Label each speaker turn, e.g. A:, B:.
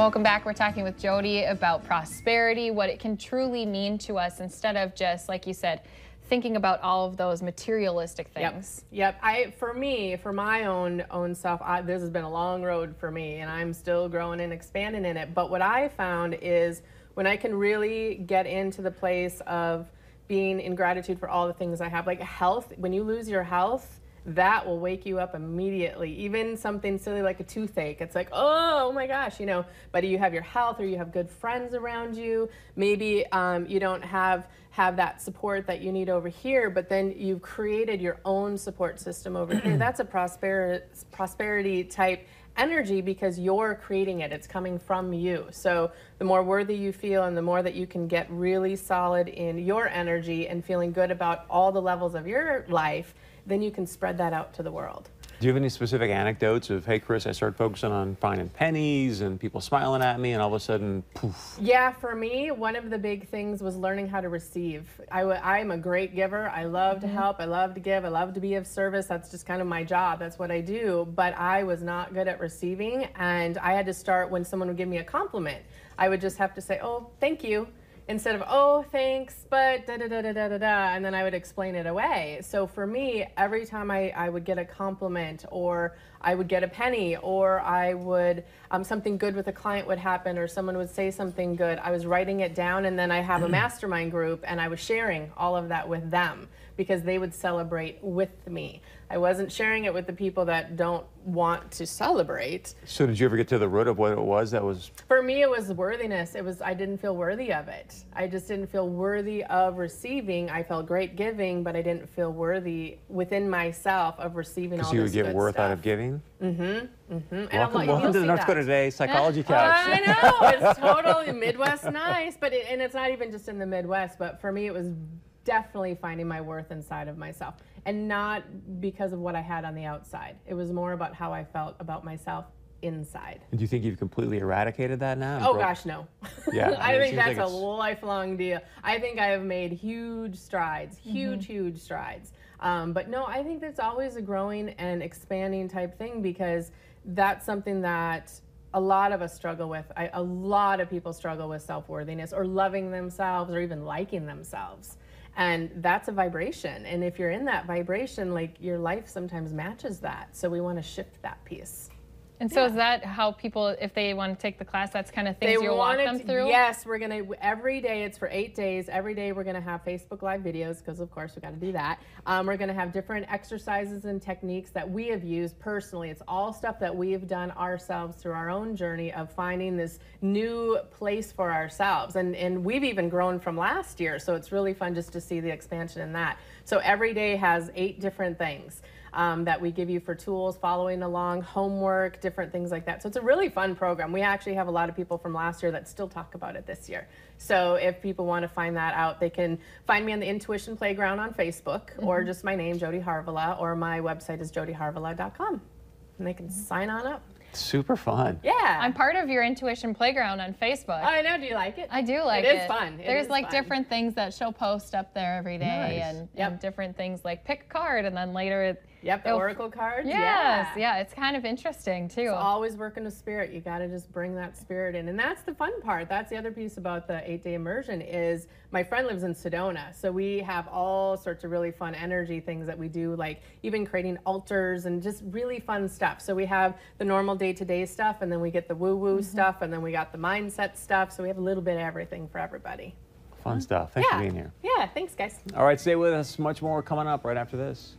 A: Welcome back. We're talking with Jody about prosperity, what it can truly mean to us instead of just, like you said, thinking about all of those materialistic things.
B: Yep. For my own self, this has been a long road for me, and I'm still growing and expanding in it. But what I found is when I can really get into the place of being in gratitude for all the things I have, like health, when you lose your health, that will wake you up immediately. Even something silly like a toothache, it's like, oh my gosh, you know, but you have your health, or you have good friends around you. Maybe you don't have that support that you need over here, but then you've created your own support system over here. That's a prosperity type energy because you're creating it. It's coming from you. So the more worthy you feel and the more that you can get really solid in your energy and feeling good about all the levels of your life, then you can spread that out to the world.
C: Do you have any specific anecdotes of, hey, Chris, I started focusing on finding pennies and people smiling at me and all of a sudden, poof?
B: Yeah, for me, one of the big things was learning how to receive. I'm a great giver. I love to help. I love to give. I love to be of service. That's just kind of my job. That's what I do. But I was not good at receiving, and I had to start when someone would give me a compliment. I would just have to say, oh, thank you, instead of, oh, thanks, but da-da-da-da-da-da-da, and then I would explain it away. So for me, every time I would get a compliment, or I would get a penny, or I would, something good with a client would happen, or someone would say something good, I was writing it down, and then I have a mastermind group, and I was sharing all of that with them, because they would celebrate with me. I wasn't sharing it with the people that don't want to celebrate.
C: So did you ever get to the root of what it was that was?
B: For me, it was worthiness. I didn't feel worthy of it. I just didn't feel worthy of receiving. I felt great giving, but I didn't feel worthy within myself of receiving all this good stuff.
C: So you would get worth out of giving?
B: Welcome
C: to the North Dakota Today Psychology Couch.
B: I know, it's totally Midwest nice, but and it's not even just in the Midwest, but for me it was definitely finding my worth inside of myself, and not because of what I had on the outside. It was more about how I felt about myself inside.
C: And do you think you've completely eradicated that now?
B: Oh gosh, no.
C: Yeah,
B: I think that's a lifelong deal. I think I have made huge strides, huge strides. But no, I think that's always a growing and expanding type thing, because that's something that a lot of us struggle with. A lot of people struggle with self-worthiness, or loving themselves, or even liking themselves. And that's a vibration. And if you're in that vibration, like, your life sometimes matches that. So we want to shift that piece.
A: And so is that how people, if they want to take the class, that's kind of things you'll walk them through?
B: Yes, we're going to, every day, it's for 8 days. Every day we're going to have Facebook Live videos, because of course we got to do that. We're going to have different exercises and techniques that we have used personally. It's all stuff that we have done ourselves through our own journey of finding this new place for ourselves. And we've even grown from last year, so it's really fun just to see the expansion in that. So every day has 8 different things that we give you for tools, following along, homework, different things like that. So it's a really fun program. We actually have a lot of people from last year that still talk about it this year. So if people want to find that out, they can find me on the Intuition Playground on Facebook, or just my name, Jody Harvilla, or my website is jodyharvilla.com. And they can sign on up.
C: Super fun.
B: Yeah.
A: I'm part of your Intuition Playground on Facebook.
B: I know. Do you like it?
A: I do like it.
B: It is fun.
A: There's like different things that she'll post up there every day,
C: Nice.
A: and different things like pick a card, and then later
B: the oracle cards.
A: Yes, yeah, it's kind of interesting too.
B: It's always working with spirit. You got to just bring that spirit in, and that's the fun part. That's the other piece about the 8-day immersion is my friend lives in Sedona, so we have all sorts of really fun energy things that we do, like even creating altars and just really fun stuff. So we have the normal day-to-day stuff, and then we get the woo-woo stuff, and then we got the mindset stuff. So we have a little bit of everything for everybody.
C: Fun stuff. Thanks for being here.
B: Yeah, thanks guys.
C: All right, stay with us. Much more coming up right after this.